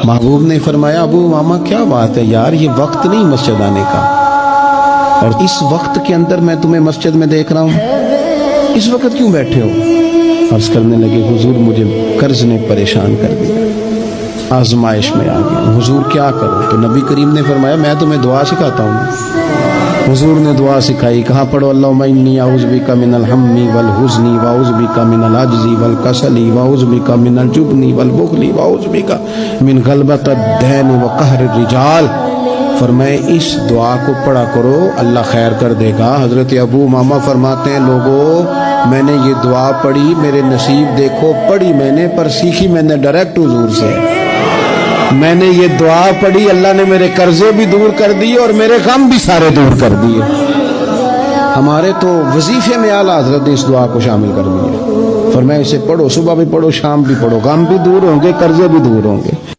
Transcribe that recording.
محبوب نے فرمایا ابو امامہ کیا بات ہے یار، یہ وقت نہیں مسجد آنے کا، اور اس وقت کے اندر میں تمہیں مسجد میں دیکھ رہا ہوں، اس وقت کیوں بیٹھے ہو؟ عرض کرنے لگے حضور مجھے قرض نے پریشان کر دیا، آزمائش میں آ گیا، حضور کیا کرو؟ تو نبی کریم نے فرمایا میں تمہیں دعا سکھاتا ہوں۔ حضور نے دعا سکھائی، کہاں پڑھو اللہم انی اعوذ بک من الہم والحزن واعوذ بک من العجز والکسل واعوذ بک من الجبن والبخل واعوذ بک من غلبۃ الدین وقہر الرجال۔ فرمائے اس دعا کو پڑھا کرو، اللہ خیر کر دے گا۔ حضرت ابو امامہ فرماتے ہیں لوگوں میں نے یہ دعا پڑھی، میرے نصیب دیکھو، پڑھی میں نے پر سیکھی میں نے ڈائریکٹ حضور سے۔ میں نے یہ دعا پڑھی، اللہ نے میرے قرضے بھی دور کر دیے اور میرے غم بھی سارے دور کر دیے۔ ہمارے تو وظیفے میں اعلیٰ حضرت نے اس دعا کو شامل کر دیا، فرمایا اسے پڑھو، صبح بھی پڑھو، شام بھی پڑھو، غم بھی دور ہوں گے، قرضے بھی دور ہوں گے۔